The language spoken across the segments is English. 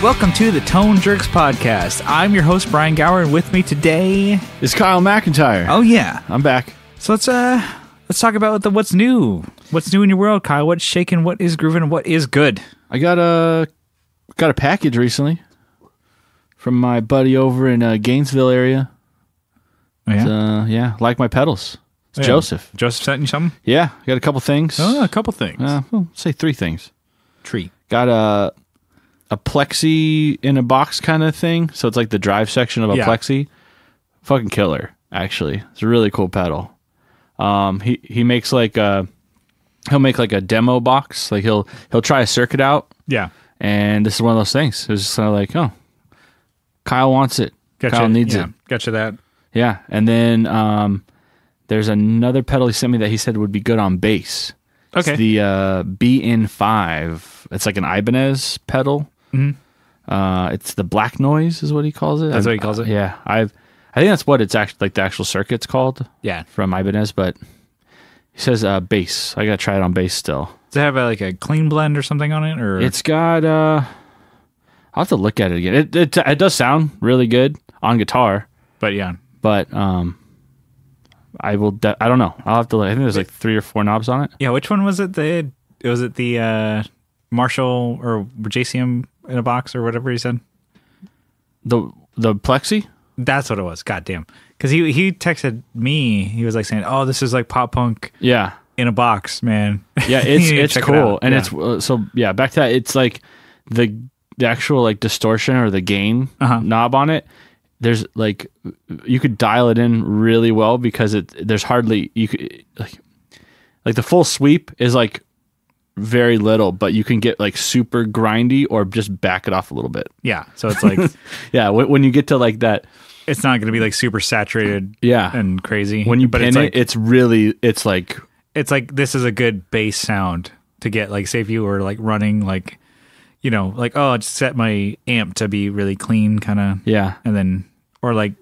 Welcome to the Tone Jerks podcast. I'm your host, Brian Gower, and with me today is Kyle McIntyre. Oh yeah, I'm back. So let's talk about what's new. What's new in your world, Kyle? What's shaking? What is grooving? What is good? I got a package recently from my buddy over in Gainesville area. Oh, yeah? Yeah, like my pedals. It's Yeah. Joseph. Joseph sent you something? Yeah, I got a couple things. Oh, a couple things. Well, say three things. Tree. Got a plexi in a box kind of thing. So it's like the drive section of a plexi. Fucking killer, actually. It's a really cool pedal. He makes he'll make like a demo box. Like he'll try a circuit out. Yeah. And this is one of those things. It was just kind of like, oh, Kyle wants it. Gotcha. Kyle needs it. Gotcha that. Yeah. And then there's another pedal he sent me that he said would be good on bass. Okay. It's the BN5. It's like an Ibanez pedal. Mm-hmm. It's the Black Noise is what he calls it. That's what he calls it? Yeah. I think that's what it's actually, like the actual circuit's called. Yeah. From Ibanez, but he says bass. I got to try it on bass still. Does it have a clean blend or something on it? Or It's got I'll have to look at it again. It does sound really good on guitar, but yeah. But I will. I don't know. I'll have to. I think there's like 3 or 4 knobs on it. Yeah, which one was it? Was it the Marshall or JCM in a box or whatever he said? The Plexi. That's what it was. Goddamn. Because he texted me. He was like saying, "Oh, this is like pop punk." Yeah. In a box, man. Yeah, it's cool, and yeah. it's so yeah. Back to that, it's like the actual like distortion or the gain knob on it. There's like you could dial it in really well because there's hardly you could like the full sweep is like very little, but you can get like super grindy or just back it off a little bit. Yeah, so it's like yeah, when you get to like that, it's not going to be like super saturated. Yeah, and crazy. When you pin it, it's like this is a good bass sound to get. Like, say if you were like running like, you know, like I just set my amp to be really clean, kind of. Yeah, and then or like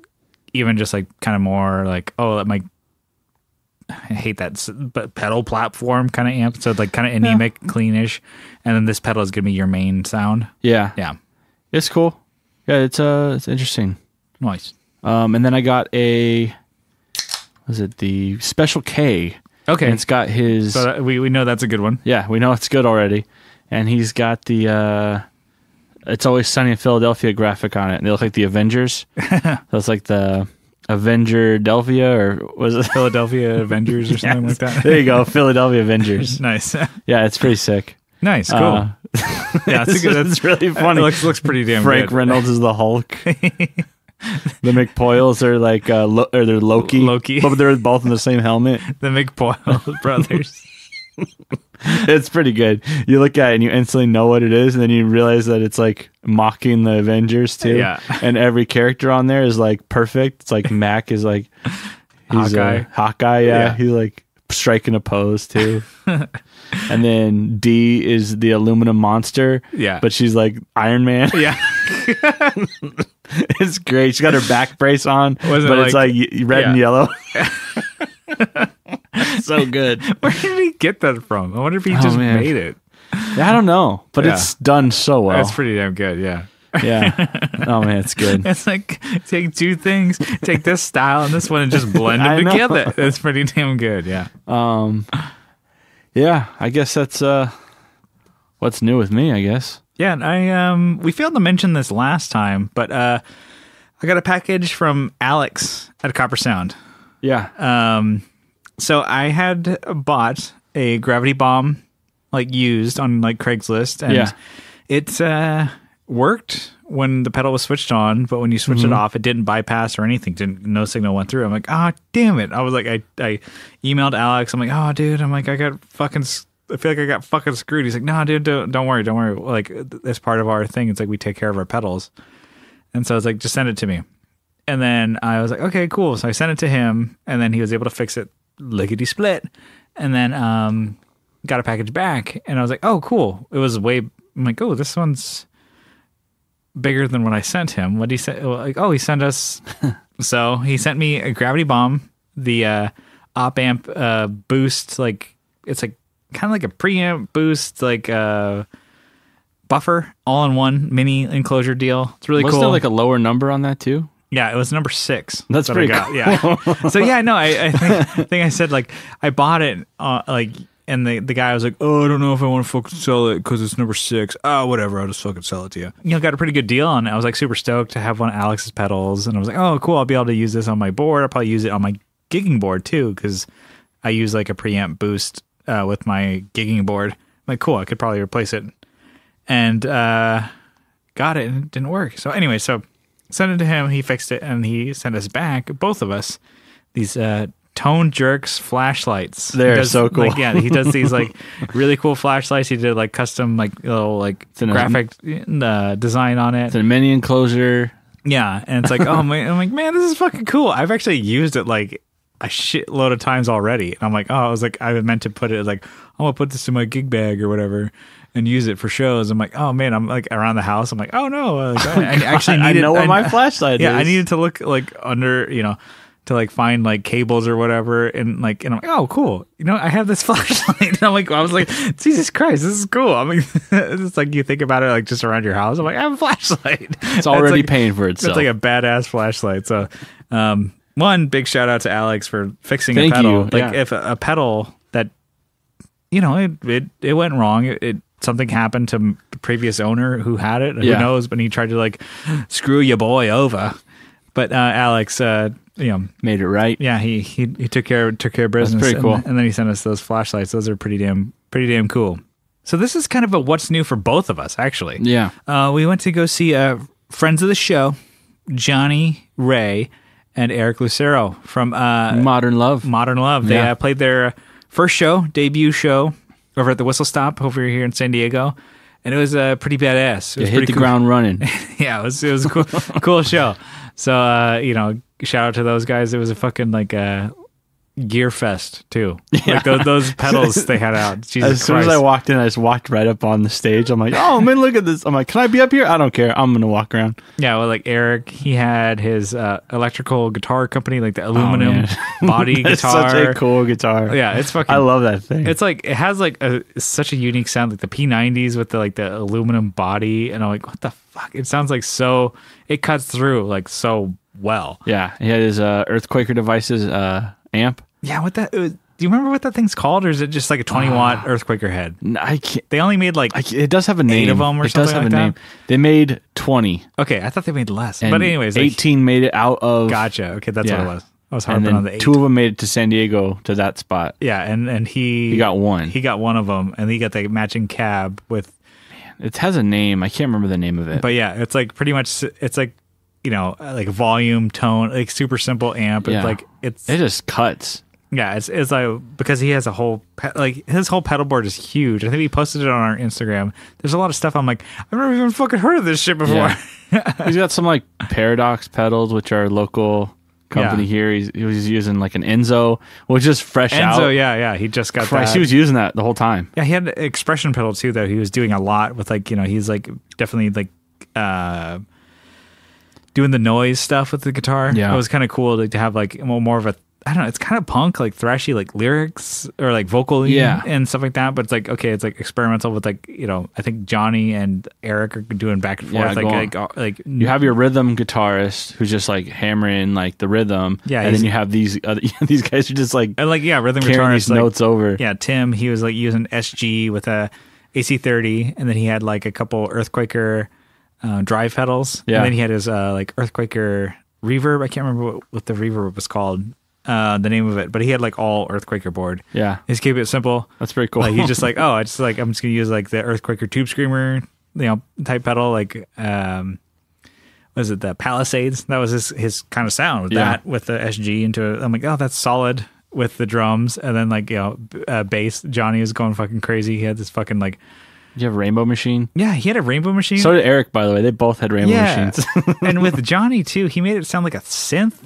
even just like kind of more like I hate that, but pedal platform kind of amp. So like kind of anemic, cleanish, and then this pedal is gonna be your main sound. Yeah, yeah, it's cool. Yeah, it's interesting. Nice. And then I got the Special K. Okay. And it's got his... So we know that's a good one. Yeah, we know it's good already. And he's got the It's Always Sunny in Philadelphia graphic on it. And they look like the Avengers. So it's like the Avenger Delphia, or was it Philadelphia Avengers or something like that? There you go, Philadelphia Avengers. Nice. Yeah, it's pretty sick. Nice, cool. Yeah, it's really funny. It looks pretty damn Frank good. Reynolds is the Hulk. The McPoyles are like they're Loki, but they're both in the same helmet. The McPoyle brothers. It's pretty good. You look at it and you instantly know what it is, and then you realize that it's like mocking the Avengers too. Yeah. And every character on there is like perfect. It's like Mac is like he's Hawkeye. Yeah, he's like striking a pose too. And then D is the aluminum monster. Yeah, but she's like Iron Man. Yeah. It's great. She's got her back brace on, it's like red and yellow. So good. Where did he get that from? I wonder if he just made it. Yeah, I don't know, but it's done so well. That's pretty damn good. Yeah. Yeah. Oh man, it's good. It's like take two things, take this style and this one, and just blend them together. That's pretty damn good. Yeah. Yeah, I guess that's what's new with me, I guess. Yeah, and we failed to mention this last time, but I got a package from Alex at Coppersound. Yeah. So I had bought a Gravity Bomb, like used on like Craigslist, and it worked when the pedal was switched on, but when you switch it off, it didn't bypass or anything. No signal went through. I'm like, damn it. I was like, I emailed Alex. I'm like, dude, I feel like I got fucking screwed. He's like, no, dude, don't worry. Like, that's part of our thing. It's like we take care of our pedals. And so I was like, just send it to me. And then I was like, okay, cool. So I sent it to him, and then he was able to fix it lickety split. And then got a package back, and I was like, oh, cool. It was I'm like, oh, this one's bigger than what I sent him. What did he say? Like, he sent us. So he sent me a Gravity Bomb, the op amp boost. Like, it's like kind of like a preamp boost, like buffer, all-in-one mini enclosure deal. It's really cool. Wasn't there like a lower number on that too? Yeah, it was number 6. That's pretty cool. Yeah. So yeah, no, I think I said like I bought it like, and the guy was like, oh, I don't know if I want to fucking sell it because it's number 6. Oh, whatever, I'll just fucking sell it to you. You know, got a pretty good deal on it. I was like super stoked to have one of Alex's pedals, and I was like, oh, cool, I'll be able to use this on my board. I'll probably use it on my gigging board too because I use like a preamp boost with my gigging board. I'm like, cool, I could probably replace it, and got it, and it didn't work. So anyway, sent it to him, he fixed it, and he sent us back, both of us, these Tone Jerks flashlights. They're so cool. Like, yeah, he does these like really cool flashlights. He did like custom like little like graphic design on it. It's a mini enclosure. Yeah, and it's like, oh my, I'm like, man, this is fucking cool. I've actually used it like a shitload of times already. And I'm like, I meant to put it like, I'm gonna put this in my gig bag or whatever and use it for shows. I'm like, oh man, I'm like around the house. I'm like, oh no, I actually needed. I know where my flashlight is. Yeah, I needed to look like under, to like find like cables or whatever, and I'm like, oh cool, I have this flashlight. And I was like, Jesus Christ, this is cool. I mean, it's like you think about it like just around your house. I'm like, I have a flashlight. It's already paying for itself. It's like a badass flashlight. So, one big shout out to Alex for fixing a pedal. Like if a pedal that, it went wrong. Something happened to the previous owner who had it. Who knows? But he tried to like screw your boy over. But Alex, made it right. Yeah, he took care of business. That's pretty cool. And then he sent us those flashlights. Those are pretty damn cool. So this is kind of a what's new for both of us, actually. Yeah. We went to go see friends of the show, Johnny Ray and Eric Lucero from Modern Love. They played their first debut show over at the Whistle Stop over here in San Diego, and it was pretty badass. It was hit the ground running. Yeah, it was a cool show. So shout out to those guys. It was a fucking like gear fest too. Yeah. Like those pedals they had out. Jesus as soon Christ. as I walked in, I just walked right up on the stage. I'm like, oh man, look at this. I'm like, can I be up here? I don't care. I'm gonna walk around. Yeah, well, like Eric, he had his electrical guitar company, like the aluminum body guitar. Such a cool guitar. Yeah, it's fucking. I love that thing. It's like it has like such a unique sound, like the P90s with the aluminum body, and I'm like, what the fuck? It sounds like so. It cuts through like so well. Yeah, he had his Earthquaker Devices amp. Yeah, what that? Do you remember what that thing's called, or is it just like a 20-watt Earthquaker head? I can't. They only made like it does have a name. 8 of them, or something like that. It does have a name. They made 20. Okay, I thought they made less. But anyways, 18 made it out of. Gotcha. Okay, that's what it was. I was harping on the 8. 2 of them made it to San Diego to that spot. Yeah, and he got one. He got one of them, and he got the matching cab with. Man, it has a name. I can't remember the name of it. But yeah, it's like pretty much. It's like like volume, tone, like super simple amp. Yeah. It just cuts. Yeah, it's like because he has a whole his whole pedal board is huge. I think he posted it on our Instagram. There's a lot of stuff. I'm like, I've never even fucking heard of this shit before. Yeah. He's got some like Paradox pedals, which are a local company here. He was using like an Enzo, which is fresh out. Enzo, yeah, he just got that. He was using that the whole time. Yeah, he had an expression pedal too, though. He was doing a lot with like he's like definitely like doing the noise stuff with the guitar. Yeah, it was kind of cool to have like more of a. I don't know, it's kind of punk, like thrashy, like lyrics or like vocally and stuff like that. But it's like, okay, it's like experimental with like, I think Johnny and Eric are doing back and forth. Like you have your rhythm guitarist who's just like hammering like the rhythm. Yeah. And then you have these these guys who just like, rhythm guitarist these notes over. Yeah. Tim, he was like using SG with a AC30, and then he had like a couple Earthquaker drive pedals. Yeah. And then he had his like Earthquaker reverb. I can't remember what the reverb was called. The name of it, but he had like all Earthquaker board. Yeah, he's keep it simple. That's pretty cool. Like he's just like, I'm just gonna use like the Earthquaker Tube Screamer, type pedal. Like, was it the Palisades? That was his kind of sound with that with the SG into it. I'm like, oh, that's solid with the drums, and then like bass. Johnny was going fucking crazy. He had this fucking like. You have a Rainbow Machine? Yeah, he had a Rainbow Machine. So did Eric, by the way. They both had Rainbow Machines. And with Johnny too, he made it sound like a synth.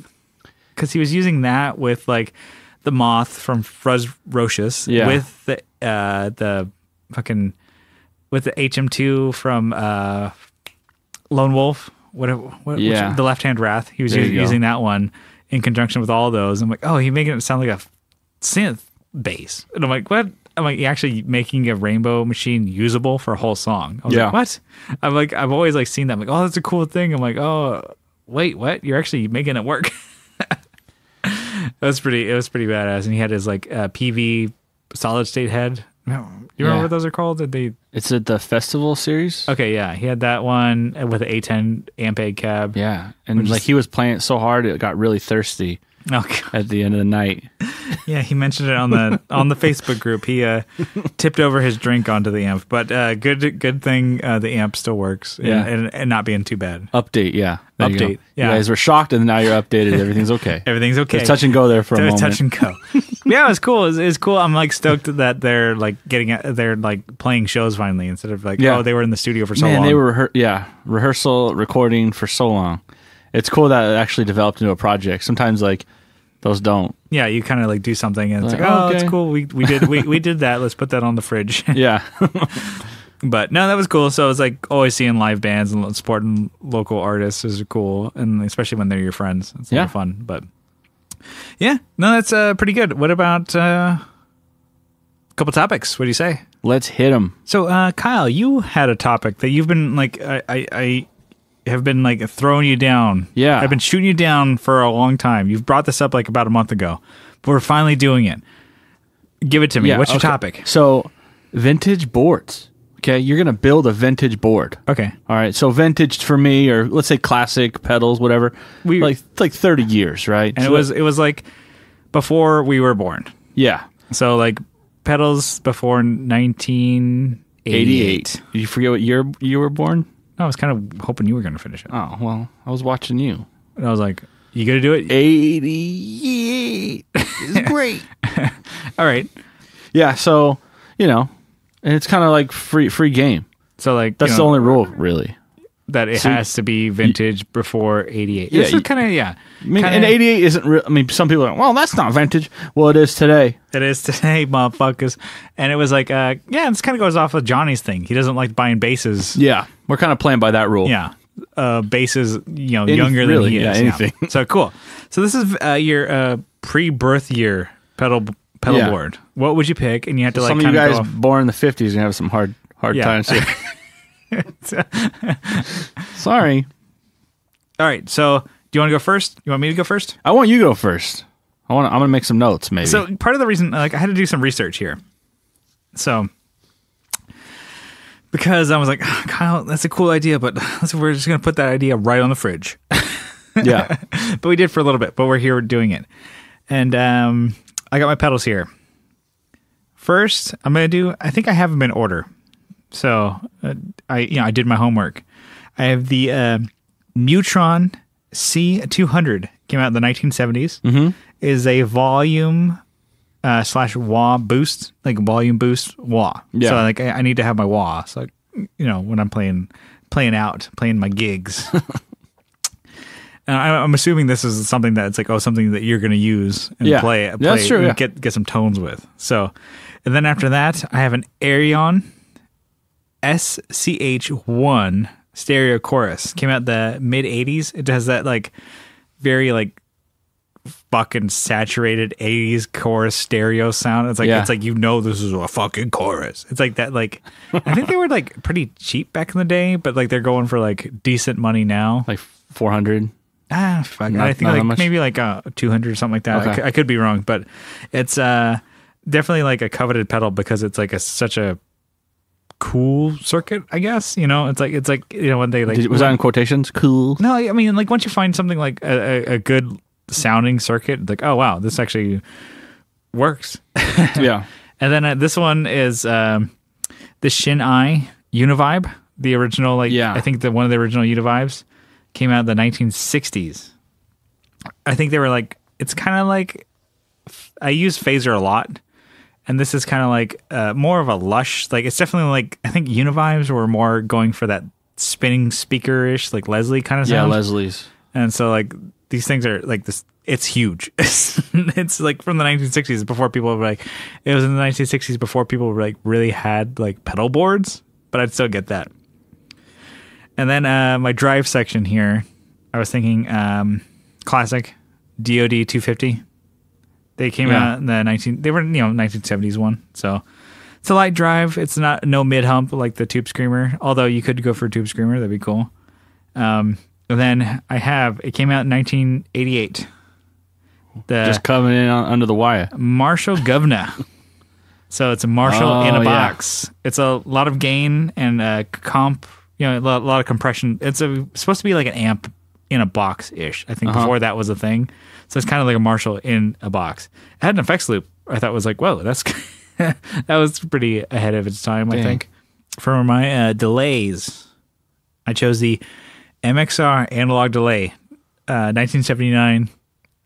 Because he was using that with like the Moth from Fruzrocious with the fucking with the HM2 from Lone Wolf, the Left Hand Wrath. He was using that one in conjunction with all those. I'm like, oh, he making it sound like a synth bass, and I'm like, what? I'm like, you're actually making a rainbow machine usable for a whole song. I was like, what? I'm like, I've always like seen that. I'm like, oh, that's a cool thing. I'm like, oh, wait, what? You're actually making it work. It was pretty badass. And he had his like PV solid state head. No, you remember what those are called? It's at the festival series. Okay, yeah, he had that one with an A10 amp egg cab. Yeah, and like he was playing it so hard it got really thirsty. At the end of the night. Yeah, he mentioned it on the Facebook group. He tipped over his drink onto the amp, but good thing the amp still works. And not being too bad. Update, yeah. Update. Yeah. You guys were shocked, and now you're updated. Everything's okay. Everything's okay. There's touch and go there for a moment. Touch and go. Yeah, it was cool. It was cool. I'm like stoked that they're like they're like playing shows finally instead of like they were in the studio for so long. They were rehearsal recording for so long. It's cool that it actually developed into a project. Sometimes like those don't. Yeah, you kind of like do something and it's like, oh, it's cool. We did that. Let's put that on the fridge. Yeah. But no, that was cool. So it's like always seeing live bands and supporting local artists is cool, and especially when they're your friends. It's a lot of fun. But yeah, no, that's pretty good. What about a couple topics? What do you say? Let's hit them. So, Kyle, you had a topic that you've been like, I have been like throwing you down. Yeah. I've been shooting you down for a long time. You've brought this up like about a month ago, but we're finally doing it. Give it to me. What's your topic? So, vintage boards. Okay, you're going to build a vintage board. Okay. All right, so vintage for me, or let's say classic, pedals, whatever, like 30 years, right? And so it was like before we were born. Yeah. So like pedals before 1988. Did you forget what year you were born? I was kind of hoping you were going to finish it. Oh, well, I was watching you. And I was like, you going to do it? 88 is great. All right. Yeah, so, and it's kind of like free game. So like that's the only rule, really. That it has to be vintage before 88. Yeah, this is kind of, I mean, and 88 isn't real. I mean, some people are like, well, that's not vintage. Well, it is today. It is today, motherfuckers. And it was like, this kind of goes off of Johnny's thing. He doesn't like buying basses. Yeah, we're kind of playing by that rule. Yeah. Basses, younger than he is. Yeah, anything. Yeah. So cool. So this is your pre-birth year pedal board. What would you pick? And you have to like some of you guys born in the 50s and have some hard times here. Sorry. All right. So do you want to go first? You want me to go first? I want you to go first. I'm gonna make some notes, maybe. So part of the reason, like, I had to do some research here. So because I was like, Kyle, that's a cool idea, but we're just gonna put that idea right on the fridge. Yeah. But we did for a little bit. But we're here doing it, and I got my pedals here. First, I'm gonna do. I think I have them in order. So I did my homework. I have the Mutron C200, came out in the 1970s. Mm-hmm. Is a volume / wah boost, like volume boost wah. Yeah. So like I need to have my wah. So when I'm playing my gigs. And I'm assuming this is something that's like something that you're going to use and play. That's true. And get some tones with. So, and then after that, I have an Arion SCH1 stereo chorus. Came out the mid 80s. It has that like very like fucking saturated 80s chorus stereo sound. It's like it's like this is a fucking chorus. It's like that. Like I think they were like pretty cheap back in the day, but like they're going for like decent money now, like 400. Fuck. I think like maybe like 200 or something like that. Okay. I could be wrong, but it's definitely like a coveted pedal because it's like such a cool circuit, I guess. It's like when they like was that in quotations? Cool. No, I mean like once you find something like a good sounding circuit, like oh wow, this actually works. Yeah. And then this one is the Shin-I Univibe, the original I think one of the original Univibes. Came out in the 1960s. I think they were like, it's kind of like, I use phaser a lot, and this is kind of like more of a lush, like it's definitely like, I think Univibes were more going for that spinning speaker-ish, like Leslie kind of sound. Yeah, Leslie's. And so like, these things are like this, it's huge. It's like from the 1960s before people were like, it was in the 1960s before people were like really had like pedal boards, but I'd still get that. And then my drive section here, I was thinking classic DOD 250. They came out in the 1970s one. So it's a light drive. It's no mid hump like the Tube Screamer. Although you could go for a Tube Screamer, that'd be cool. And then it came out in 1988. Just coming in under the wire. Marshall Governor. So it's a Marshall in a box. It's a lot of gain and comp. A lot of compression. It's supposed to be like an amp in a box ish. I think before that was a thing. So it's kind of like a Marshall in a box. It had an effects loop. I thought was like, whoa, that's that was pretty ahead of its time. Dang. I think. For my delays, I chose the MXR analog delay, 1979.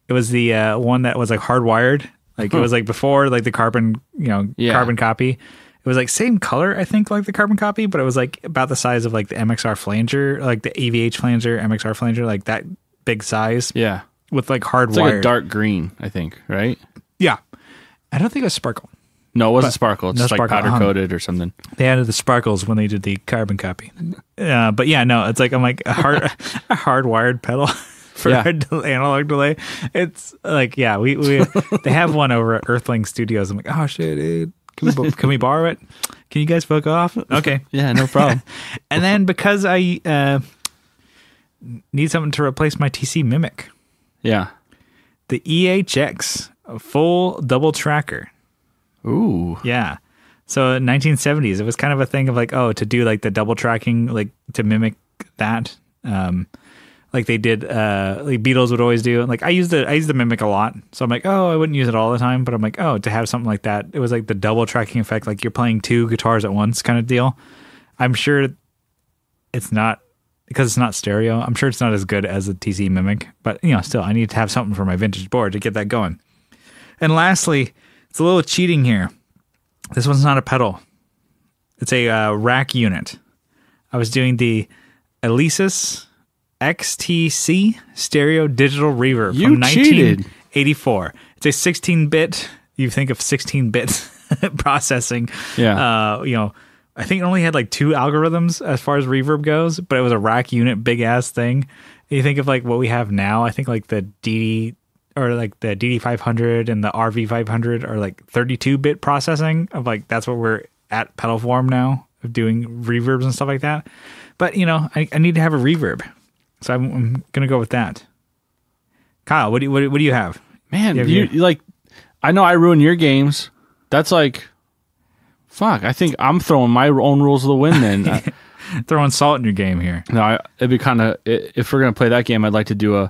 It was the one that was like hardwired. Like it was like before like the carbon, carbon copy. It was like same color, I think, like the carbon copy, but it was like about the size of like the MXR flanger, like the AVH flanger, MXR flanger, like that big size. Yeah. With like hardwired. It's like a dark green, I think, right? Yeah. I don't think it was sparkle. No, it wasn't sparkle. It's just like powder coated or something. They added the sparkles when they did the carbon copy. But yeah, no, it's like, I'm like a hardwired pedal. For our analog delay. It's like, we they have one over at Earthling Studios. I'm like, oh shit, dude. Can we borrow it? Can you guys fuck off? Okay. Yeah, no problem. And then because I need something to replace my TC Mimic. Yeah. The EHX, a full double tracker. Ooh. Yeah. So in 1970s, it was kind of a thing of like, to do like the double tracking, like to mimic that. Like they did, like Beatles would always do. Like I used the Mimic a lot, so I'm like, I wouldn't use it all the time, but I'm like, to have something like that, it was like the double tracking effect, like you're playing two guitars at once kind of deal. I'm sure it's not, because it's not stereo. I'm sure it's not as good as the TC Mimic, but still, I need to have something for my vintage board to get that going. And lastly, it's a little cheating here. This one's not a pedal; it's a rack unit. I was doing the Alesis XTC stereo digital reverb from 1984. It's a 16-bit. You think of 16-bit processing. Yeah. I think it only had like 2 algorithms as far as reverb goes, but it was a rack unit, big ass thing. You think of like what we have now. I think like the DD or like the DD500 and the RV500 are like 32-bit processing of like that's what we're at pedal form now of doing reverbs and stuff like that. But I need to have a reverb. So I'm gonna go with that. Kyle, what do you have? Man, you like, I know I ruin your games. That's like, fuck. I think I'm throwing my own rules of the wind. Then throwing salt in your game here. No, it'd be kind of, if we're gonna play that game, I'd like to do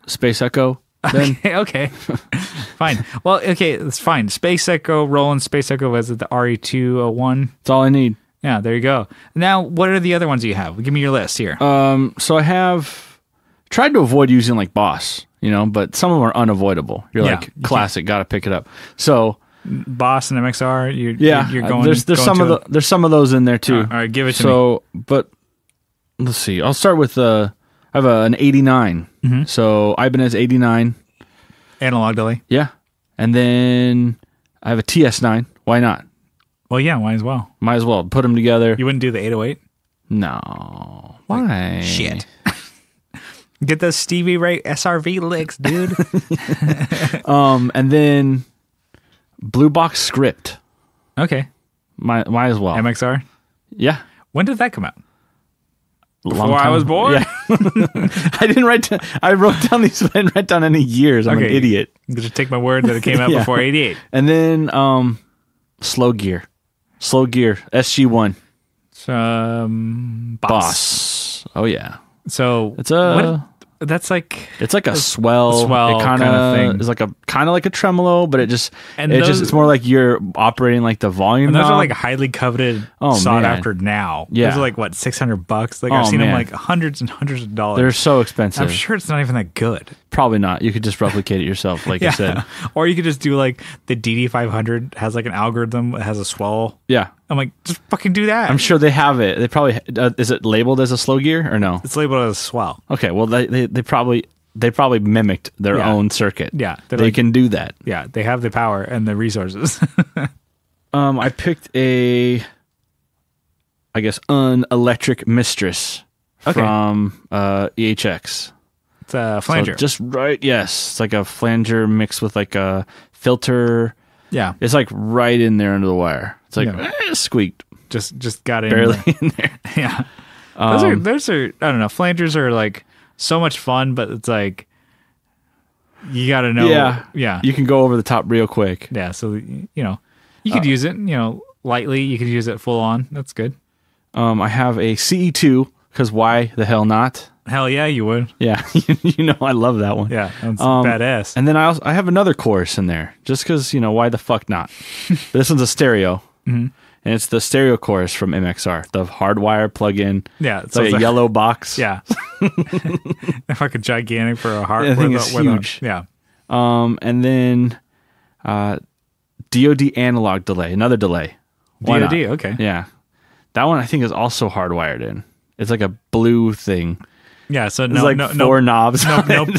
Space Echo. Then okay, fine. Well, okay, it's fine. Space Echo, Roland Space Echo was it the RE201? That's all I need. Yeah, there you go. Now, what are the other ones you have? Give me your list here. So I have tried to avoid using like Boss, but some of them are unavoidable. You're like classic, got to pick it up. So Boss and MXR, you're going. There's some of those in there too. All right, give it to me. But let's see. I'll start with I have an 89. Mm-hmm. So Ibanez 89 analog delay. Yeah, and then I have a TS9. Why not? Well, yeah, might as well. Might as well. Put them together. You wouldn't do the 808? No. Why? Shit. Get those Stevie Ray SRV licks, dude. And then Blue Box Script. Okay. Might as well. MXR? Yeah. When did that come out? Before I was born? Yeah. I wrote down these, but I didn't write down any years. I'm an idiot. Just take my word that it came out before 88. And then Slow Gear SG1. Boss. Oh yeah. So it's it's like a swell kind of thing. It's like kind of like a tremolo, but it's more like you're operating like the volume. And those knob. are like highly coveted, sought after now. Yeah. Those are like what, $600? Like I've seen them like hundreds and hundreds of dollars. They're so expensive. I'm sure it's not even that good. Probably not. You could just replicate it yourself, like I said. Or you could just do like the DD500 has like an algorithm that has a swell. Yeah. I'm like, just fucking do that. I'm sure they have it. They probably is it labeled as a slow gear or no? It's labeled as a swell. Okay, well they probably mimicked their own circuit. Yeah, they can do that. Yeah, they have the power and the resources. I picked an electric Mistress from EHX. It's a flanger. So just right, yes. It's like a flanger mixed with like a filter. Yeah. It's like right in there under the wire. It's like squeaked. Just got in. Barely in there. Yeah. Those are I don't know. Flangers are like so much fun, but it's like you got to know. Yeah. You can go over the top real quick. Yeah. So you could use it. Lightly. You could use it full on. That's good. I have a CE2 because why the hell not? Hell yeah, you would. Yeah, I love that one. Yeah, that's badass. And then I have another chorus in there just because why the fuck not? This one's a stereo. Mm-hmm. And it's the stereo chorus from MXR, the hardwire plug-in. Yeah. It's like a yellow box. Yeah. Fucking gigantic for a hard. I think it's huge. Yeah. And then DoD analog delay, another delay. Why DoD, not? okay. Yeah. That one I think is also hardwired in. It's like a blue thing. Yeah, so no, like four knobs.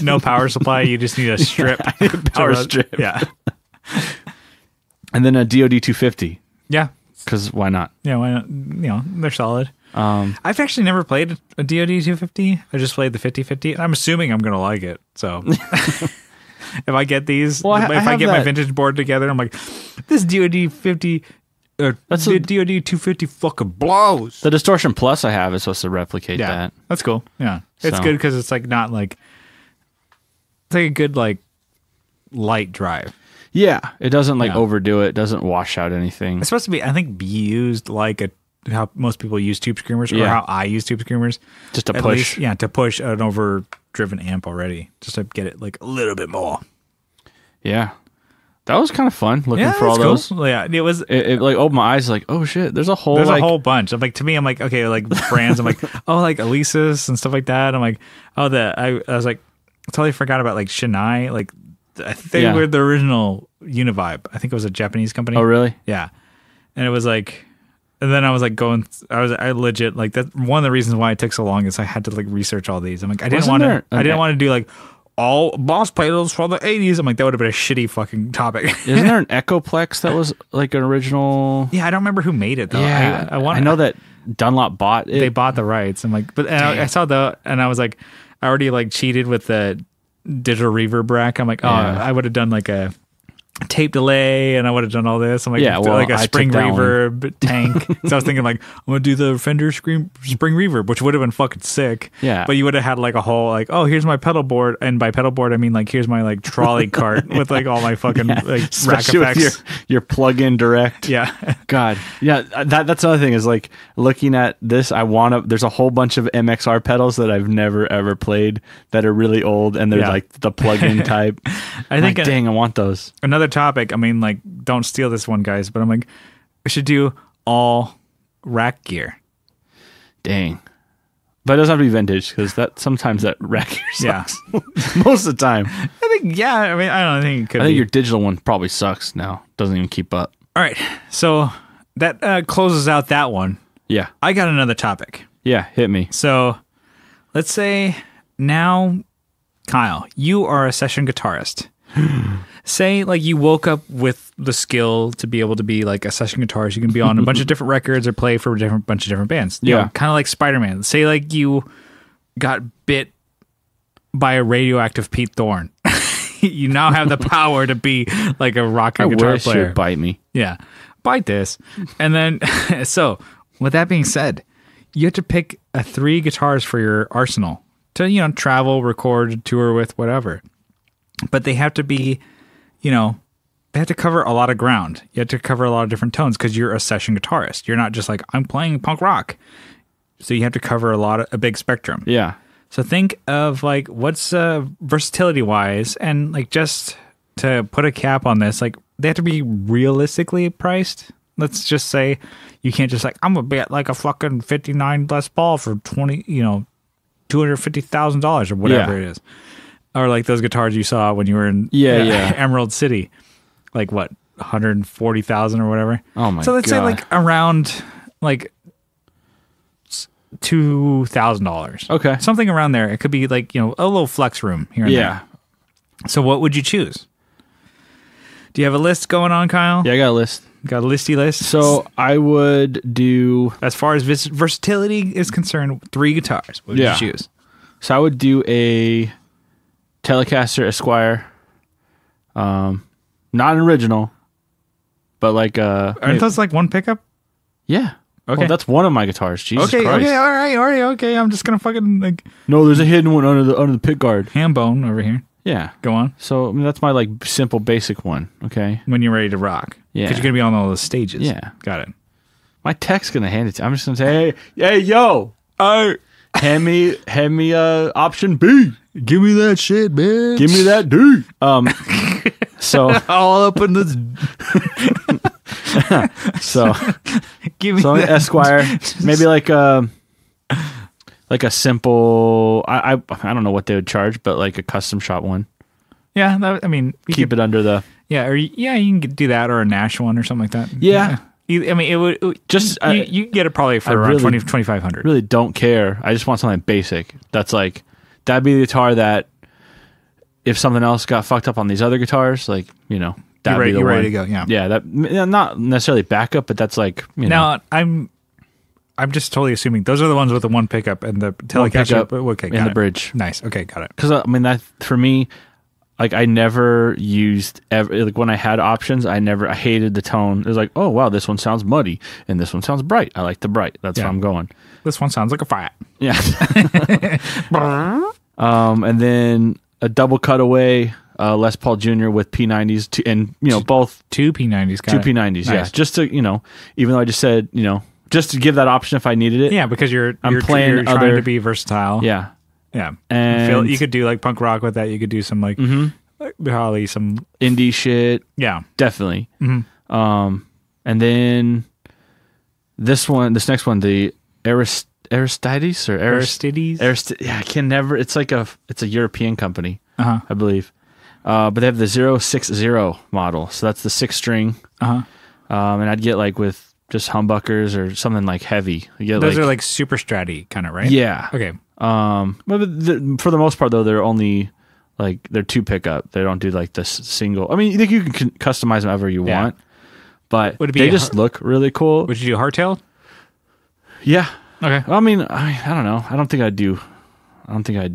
No power supply. You just need a strip. Power strip. Yeah. And then a DoD 250. Yeah. Because why not? Yeah, why not? They're solid. I've actually never played a DoD 250. I just played the 5050. I'm assuming I'm going to like it. So if I get these, if I get my vintage board together, I'm like, this DoD 50... that's the DoD 250 fucking blows. The Distortion Plus I have is supposed to replicate that. That's cool. Yeah. It's good because it's like not like... It's like a good like light drive. Yeah. It doesn't overdo it. Doesn't wash out anything. It's supposed to be, I think, used like how most people use tube screamers or how I use tube screamers. Just to push. To push an overdriven amp already. Just to get it like a little bit more. Yeah. That was kind of fun looking for all those. Cool. Yeah, it was. It like opened my eyes like, oh shit, there's a whole bunch. I'm like, to me, I'm like, okay, like brands. I'm like, oh, like Alesis and stuff like that. I'm like, oh, I was like, totally forgot about like Shinai. Like, I think they were the original Univibe. I think it was a Japanese company. Oh, really? Yeah. And it was like, and then I was like I legit like that. One of the reasons why it took so long is I had to like research all these. I'm like, I didn't want to do like all Boss pedals from the 80s. I'm like, that would have been a shitty fucking topic. Isn't there an Echoplex that was like an original? Yeah, I don't remember who made it though. Yeah, I know that Dunlop bought it. They bought the rights. I'm like, but I saw and I was like, I already like cheated with the digital reverb rack. I'm like, I would have done like a tape delay and I would have done all this. I'm like, like a spring reverb tank. So I was thinking like, I'm gonna do the Fender spring reverb, which would have been fucking sick. Yeah. But you would have had like a whole like, oh, here's my pedal board, and by pedal board I mean like here's my like trolley cart with like all my fucking like rack effects. With your plug-in direct. Yeah. God. Yeah. That's another thing is like looking at this. There's a whole bunch of MXR pedals that I've never ever played that are really old and they're like the plug-in type. I think dang, I want those. Another topic, I mean, like, don't steal this one, guys, but I'm like, we should do all rack gear. Dang. But it doesn't have to be vintage, because sometimes that rack gear sucks. Yeah. Most of the time. I think, I mean, I don't think it could I think your digital one probably sucks now. Doesn't even keep up. All right. So that closes out that one. Yeah. I got another topic. Yeah, hit me. So let's say now, Kyle, you are a session guitarist. Say like you woke up with the skill to be able to be like a session guitarist. You can be on a bunch of different records or play for a bunch of different bands. Kind of like Spider-Man. Say like you got bit by a radioactive Pete Thorne. You now have the power to be like a rock and guitar player. You'd bite me. Yeah, bite this. And then, so with that being said, you have to pick 3 guitars for your arsenal to travel, record, tour with, whatever. But they have to be, they have to cover a lot of ground. You have to cover a lot of different tones because you're a session guitarist. You're not just like, I'm playing punk rock. So you have to cover a big spectrum. Yeah. So think of like, what's versatility wise, and like just to put a cap on this, like they have to be realistically priced. Let's just say you can't just like, I'm gonna bet like a fucking 59 Les Paul for $250,000 or whatever it is. Or like those guitars you saw when you were in Emerald City, like what, 140,000 or whatever. Oh my god! So let's say like around like $2,000. Okay, something around there. It could be like a little flex room here and there. So what would you choose? Do you have a list going on, Kyle? Yeah, I got a list. Got a listy list. So I would do, as far as versatility is concerned, 3 guitars. What would you choose? So I would do a Telecaster Esquire. Not an original, but like aren't those like one pickup? Yeah. Okay. Well, that's one of my guitars. Jesus Christ. Okay, all right, okay. I'm just gonna fucking like. No, there's a hidden one under the pick guard. Ham bone over here. Yeah. Go on. So I mean, that's my like simple basic one. Okay. When you're ready to rock. Yeah. Because you're gonna be on all those stages. Yeah. Got it. My tech's gonna hand it to. I'm just gonna say, hey, yo, hand me option B. Give me that shit, man. Give me that D. So all up in this. so Give me that Esquire, maybe like a simple. I don't know what they would charge, but like a custom shop one. Yeah, I mean, keep it under the. Yeah, or you can do that, or a Nash one, or something like that. Yeah. I mean, it would just you get it probably for around really, 2,500. Really don't care. I just want something basic. That's like that'd be the guitar that if something else got fucked up on these other guitars, like that'd be the you're one. ready to go. Yeah, yeah. That not necessarily backup, but that's like Now I'm just totally assuming those are the ones with the one pickup and the Telecaster. Okay, and the bridge. Nice. Okay, got it. Because I mean that for me. Like I never used like when I had options, I hated the tone. It was like, oh wow, this one sounds muddy and this one sounds bright. I like the bright. That's where I'm going. This one sounds like a fiat. Yeah. And then a double cutaway Les Paul Jr. with P90s and both two P90s. Two P90s. Nice. Yeah, just to even though I just said just to give that option if I needed it. Yeah, because you're trying to be versatile. Yeah. Yeah, and you could do like punk rock with that. You could do some like probably some indie shit. Yeah, definitely. And then this next one, the Aristides. Yeah, I can never. It's like it's a European company, I believe. But they have the 060 model, so that's the 6-string. And I'd get like with just humbuckers or something like heavy. Those are like super stratty kind of, right? Yeah. Okay. But for the most part though, they're only like they're 2 pickup. They don't do like this single. I mean, you think you can customize them however you want, but they just look really cool. Would you do hardtail? Yeah. Okay. Well, I mean, I don't know. I don't think I'd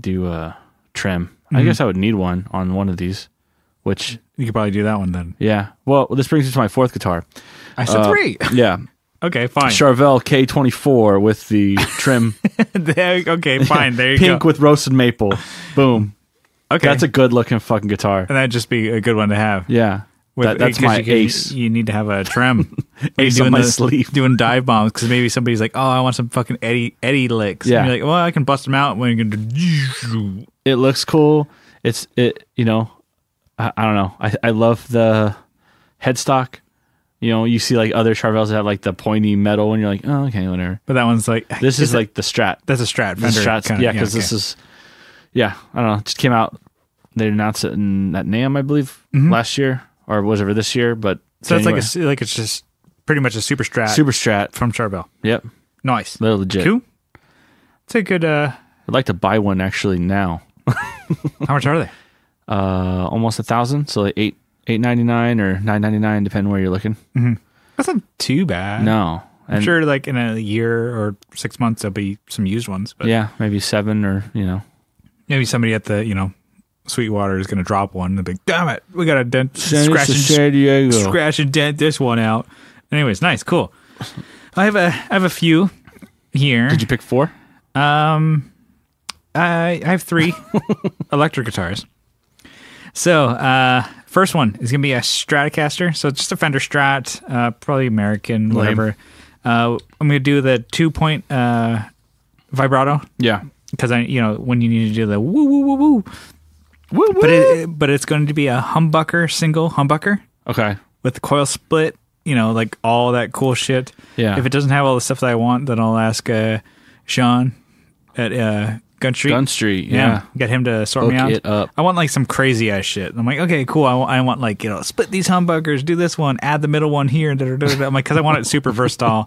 do trim. I guess I would need one on one of these, which you could probably do that one then. Yeah. Well, this brings me to my 4th guitar. I said 3. Yeah. Okay, fine. Charvel K24 with the trim. Okay, fine. There you go. Pink with roasted maple. Boom. Okay. That's a good looking fucking guitar. And that'd just be a good one to have. Yeah. That's my ace. You need to have a trim. Ace on my sleeve. Doing dive bombs because maybe somebody's like, oh, I want some fucking Eddie licks. Yeah. And you're like, well, I can bust them out when you can. It looks cool. I don't know. I love the headstock. You see like other Charvels that have like the pointy metal, and you're like, oh, okay, whatever. But that one's like this is like the Strat. That's a Strat. Fender Strat. Yeah, because this is. Yeah, I don't know. It just came out. They announced it at NAMM, I believe, last year, or was it this year? But so it's like it's just pretty much a Super Strat. Super Strat from Charvel. Yep. Nice. They're legit. Cool. It's a good. I'd like to buy one actually now. How much are they? Almost 1,000. So like $8.99 or $9.99, depending where you're looking. Mm-hmm. That's not too bad. No. I'm sure like in a year or 6 months there'll be some used ones. But yeah, maybe 7 or maybe somebody at the Sweetwater is going to drop one and be like, damn it, we got to scratch and dent this one out. Anyways, nice, cool. I have a few here. Did you pick 4? I have 3 electric guitars. So, first one is going to be a Stratocaster. So, it's just a Fender Strat, probably American, whatever. I'm going to do the 2-point vibrato. Yeah. Because when you need to do the woo, woo, woo, woo. Woo, woo. But it's going to be a humbucker, single humbucker. Okay. With the coil split, like all that cool shit. Yeah. If it doesn't have all the stuff that I want, then I'll ask Sean at Gun Street. Yeah. Get him to sort me out. It up. I want like some crazy ass shit. I'm like, okay, cool. I want like, split these humbuckers, do this one, add the middle one here. I'm like, because I want it super versatile.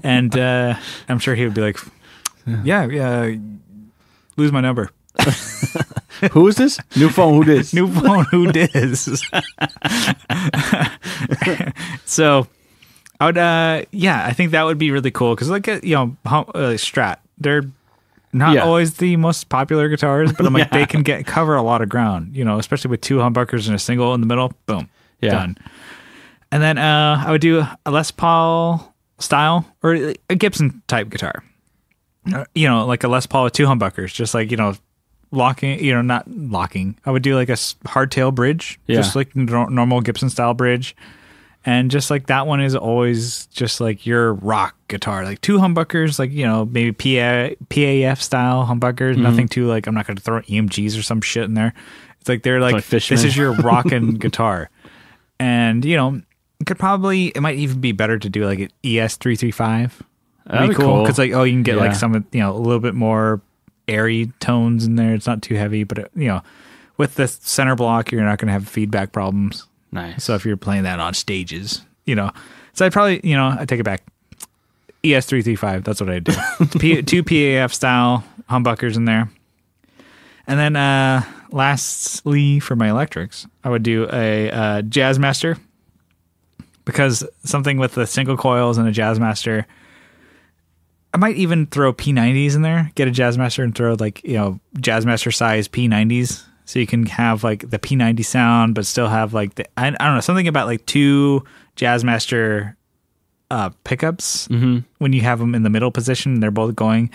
And I'm sure he would be like, yeah, lose my number. Who is this? New phone, who dis? New phone, who dis? So, I would, I think that would be really cool because like, Strat, they're Not always the most popular guitars, but I'm like, they can cover a lot of ground, especially with 2 humbuckers and a single in the middle. Boom. Done. And then I would do a Les Paul style or a Gibson type guitar. Like a Les Paul with 2 humbuckers, just like, locking, not locking. I would do like a hardtail bridge, just like normal Gibson style bridge. And just like that one is always just like your rock guitar, like 2 humbuckers, like, maybe PAF style humbuckers, nothing too like, I'm not going to throw EMGs or some shit in there. It's like, they're like this is your rockin' guitar. And, it might even be better to do like an ES335. That'd be cool. Cause like, you can get like some, a little bit more airy tones in there. It's not too heavy, but with the center block, you're not going to have feedback problems. Nice. So if you're playing that on stages, so I'd probably, I take it back. ES335, that's what I'd do. 2 PAF style humbuckers in there. And then lastly, for my electrics, I would do a Jazzmaster, because something with the single coils and a Jazzmaster, I might even throw P90s in there, get a Jazzmaster and throw like, Jazzmaster size P90s. So you can have like the P90 sound, but still have like I don't know, something about like 2 Jazzmaster pickups when you have them in the middle position and they're both going.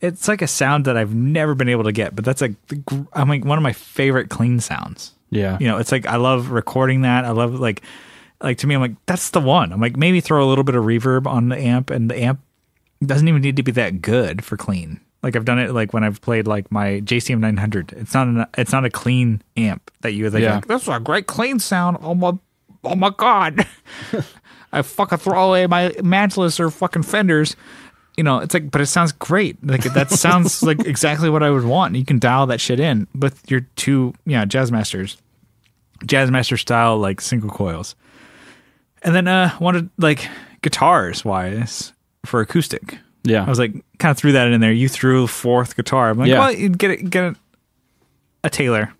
It's like a sound that I've never been able to get, but that's like, I'm like one of my favorite clean sounds. Yeah. It's like, I love recording that. I love like to me, I'm like, that's the one. I'm like, maybe throw a little bit of reverb on the amp, and the amp doesn't even need to be that good for clean. Like I've done it like when I've played like my JCM 900. It's not a clean amp that you think like, this is a great clean sound. Oh my god. I fucking throw away my Mantless or fucking Fenders. It's like, but it sounds great. Like that sounds like exactly what I would want. You can dial that shit in with your 2 Jazzmaster style like single coils. And then wanted like guitars wise for acoustic. Yeah. I was like, kind of threw that in there. You threw 4th guitar. I'm like, well, you'd get a Taylor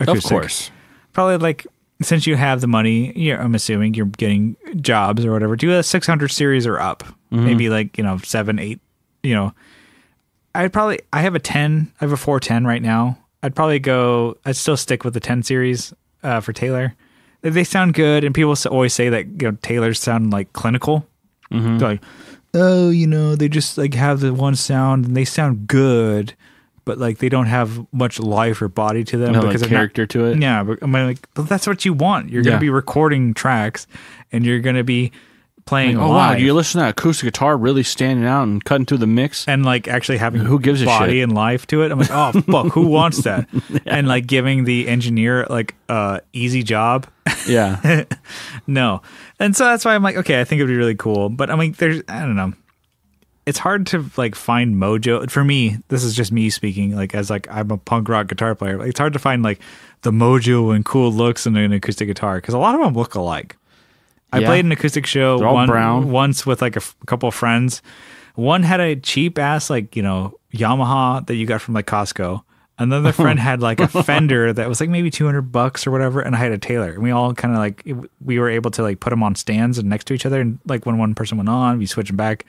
acoustic. Of course. Probably like, since you have the money, I'm assuming you're getting jobs or whatever, do a 600 series or up. Maybe like, 7, 8, I have a 10. I have a 410 right now. I'd still stick with the 10 series for Taylor. They sound good. And people always say that, Taylors sound like clinical. They're like, oh, they just like have the one sound and they sound good, but like they don't have much life or body to them, because like character to it. Yeah, but I'm like, but that's what you want. You're going to be recording tracks, and you're going to be playing. Like, oh wow, do you listen to that acoustic guitar really standing out and cutting through the mix, and like actually having who gives a body shit? And life to it? I'm like, oh fuck, who wants that? And like giving the engineer like easy job. Yeah. No. And so that's why I'm like, okay, I think it'd be really cool. But I mean, I don't know. It's hard to like find mojo. For me, this is just me speaking, like as like I'm a punk rock guitar player. Like, it's hard to find like the mojo and cool looks in an acoustic guitar, because a lot of them look alike. I played an acoustic show once with like a couple of friends. One had a cheap ass like, Yamaha that you got from like Costco. Another friend had like a Fender that was like maybe $200 or whatever, and I had a Taylor. And we all kind of like, we were able to like put them on stands and next to each other, and like when one person went on, we switch them back,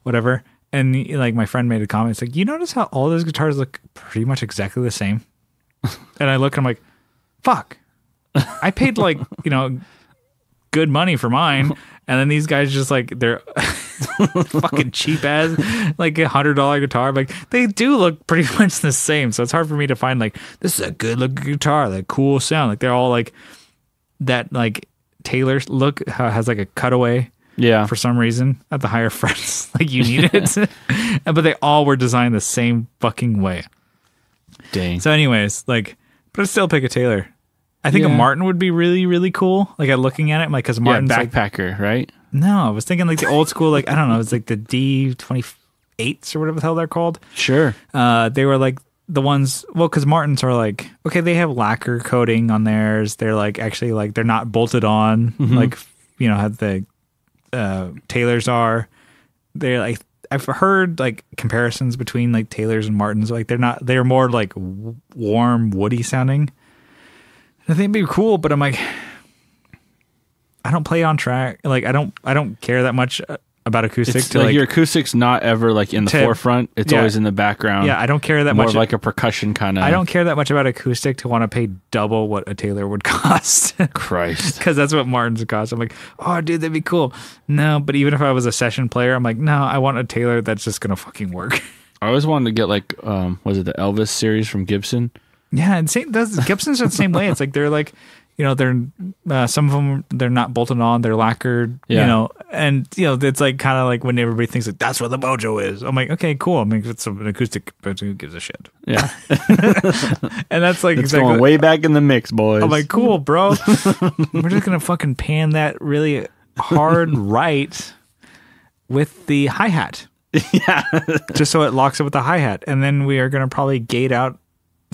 whatever. And like my friend made a comment, it's like, you notice how all those guitars look pretty much exactly the same? And I look and I'm like, fuck, I paid like, good money for mine, and then these guys just like, they're fucking cheap as like $100 guitar. I'm like, they do look pretty much the same, so it's hard for me to find like, this is a good looking guitar, like cool sound. Like they're all like that, like Taylor's look has like a cutaway, for some reason at the higher frets, like you need it. But they all were designed the same fucking way. Dang. So anyways, like, but I'd still pick a Taylor. I think a Martin would be really, really cool. Like, I'm looking at it, like, because Martin's backpacker, right? No, I was thinking like the old school, like, I don't know, it's like the D28s or whatever the hell they're called. Sure. They were like the ones, well, because Martins are like, okay, they have lacquer coating on theirs. They're like, actually, like, they're not bolted on, like, how the Taylors are. They're like, I've heard like comparisons between like Taylors and Martins. Like, they're more like warm, woody sounding. I think it'd be cool, but I'm like, I don't play on track. Like, I don't care that much about acoustic. It's like your acoustic's not ever like in the forefront. It's always in the background. Yeah, I don't care that much. More like a percussion kind of. I don't care that much about acoustic to want to pay double what a Taylor would cost. Christ. Because that's what Martin's cost. I'm like, oh, dude, that'd be cool. No, but even if I was a session player, I'm like, no, I want a Taylor that's just going to fucking work. I always wanted to get like, was it the Elvis series from Gibson? Yeah, and Gibsons are the same way. It's like they're like, you know, they're some of them they're not bolted on, they're lacquered, you know, and you know it's like kind of like when everybody thinks like that's what the Mojo is. I'm like, okay, cool. I mean, it's an acoustic, but who gives a shit? Yeah, and that's like it's going way back in the mix, boys. I'm like, cool, bro. We're just gonna fucking pan that really hard right with the hi hat, just so it locks up with the hi hat, and then we are gonna probably gate out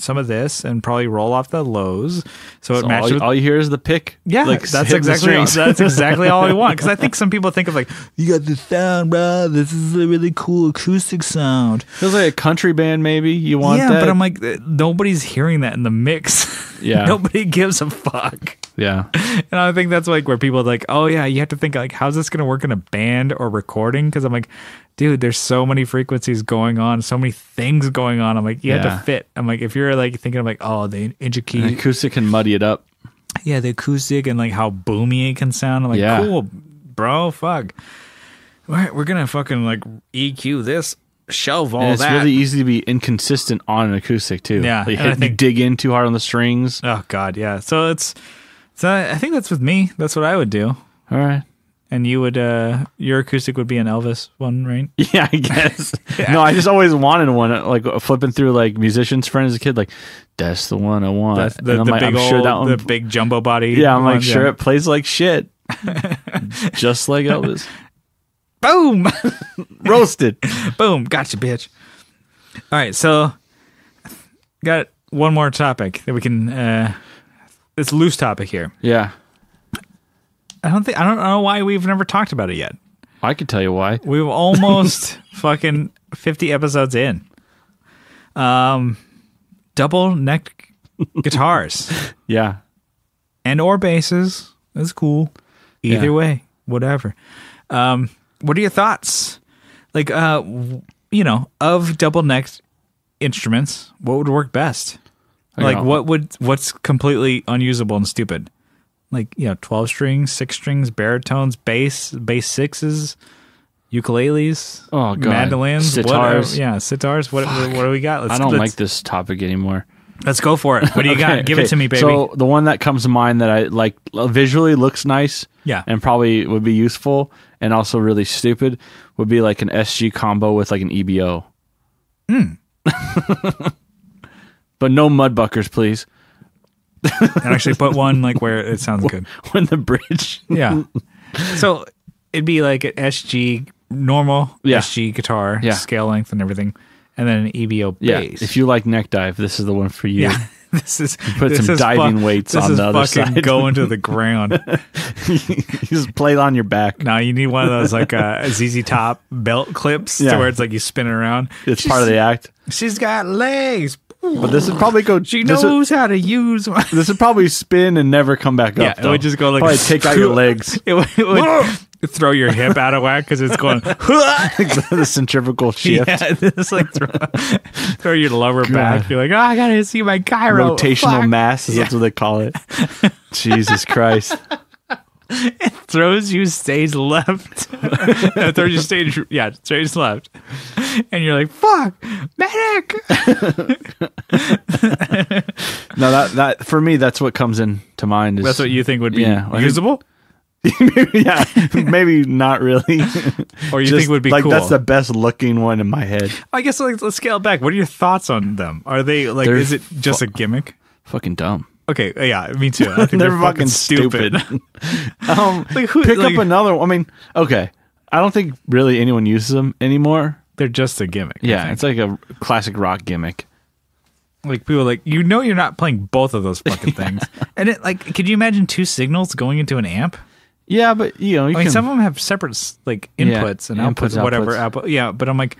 some of this and probably roll off the lows so it matches. All you hear is the pick. Yeah, like, that's exactly all I want. Because I think some people think of like, you got this sound, bro. This is a really cool acoustic sound. Feels like a country band, maybe. You want that? Yeah, but I'm like, nobody's hearing that in the mix. Yeah, nobody gives a fuck. Yeah, and I think that's like where people are like, oh yeah, you have to think like, how's this going to work in a band or recording? Because I'm like, dude, there's so many frequencies going on, so many things going on. I'm like, you have to fit. I'm like, if you're like thinking of like, oh, the inch key, the acoustic can muddy it up. Yeah, the acoustic and like how boomy it can sound. I'm like, cool, bro, fuck. We're gonna fucking like EQ this, shelve all and that. It's really easy to be inconsistent on an acoustic too. Yeah, like you dig in too hard on the strings. Oh god, yeah. So I think that's with me. That's what I would do. All right. And you would, your acoustic would be an Elvis one, right? Yeah, I guess. No, I just always wanted one. Like flipping through like musicians' friends as a kid, like that's the one I want. That's the big jumbo body. Yeah, I'm like, sure, it plays like shit, just like Elvis. Boom, roasted. Boom, gotcha, bitch. All right, so got one more topic that we can. It's a loose topic here. Yeah. I don't know why we've never talked about it yet. I could tell you why. We've almost fucking 50 episodes in. Double neck guitars. Yeah. And or basses. That's cool. Either way, whatever. What are your thoughts? Like, you know, of double necked instruments, what would work best? Like, what's completely unusable and stupid? Like, you know, 12 strings, 6 strings, baritones, bass sixes, ukuleles, mandolins, sitars. Sitars. What do we got? I don't like this topic anymore. Let's go for it. What do you got? Give it to me, baby. So the one that comes to mind that I like visually looks nice, and probably would be useful and also really stupid would be like an SG combo with like an EBO. But no mudbuckers, please. And actually put one like where it sounds good. On the bridge. Yeah. So it'd be like an SG normal SG guitar, scale length and everything, and then an EBO bass. If you like neck dive, this is the one for you. Yeah. Put some diving weights on the other side. This is fucking going to the ground. You just play it on your back. No, you need one of those like ZZ Top belt clips to where it's like you spin it around. It's part of the act. She's got legs. But this would probably go. She knows how to use one. This would probly spin and never come back up. Yeah, it would just go like. Probably take out your legs. It would throw your hip out of whack because it's going. The centrifugal shift. Yeah, it's like throw your lower back. You're like, oh, I gotta see my gyro. Rotational mass. That's what they call it. Jesus Christ. It throws you stage left. It throws you stage left. And you're like, fuck, medic. No, that for me, that's what comes into mind. That's what you think would be usable? Yeah, maybe not really. Or you think would be like cool. That's the best looking one in my head. I guess let's scale it back. What are your thoughts on them? Are they like, is it just a gimmick? Fucking dumb. Okay, yeah, me too. I think they're fucking stupid. Pick up another one. I mean, okay. I don't think really anyone uses them anymore. They're just a gimmick. Yeah, it's like a classic rock gimmick. Like people are like, you know, you're not playing both of those fucking things. And it like, could you imagine 2 signals going into an amp? Yeah, but you know, I mean, some of them have separate like inputs and outputs, whatever. Output. Yeah, but I'm like,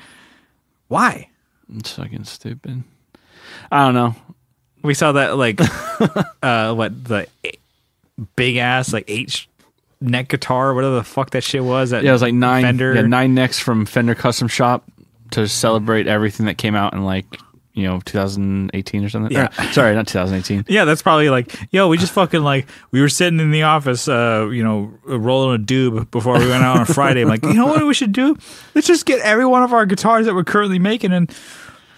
why? It's fucking stupid. I don't know. We saw that like, what the big ass like neck guitar, whatever the fuck that shit was. It was like 9 Fender. Yeah, 9 necks from Fender Custom Shop to celebrate everything that came out in 2018 or something. Yeah. Sorry, not 2018. Yeah, that's probably we just fucking we were sitting in the office, rolling a doob before we went out on a Friday. I'm like, you know what we should do? Let's just get every one of our guitars that we're currently making and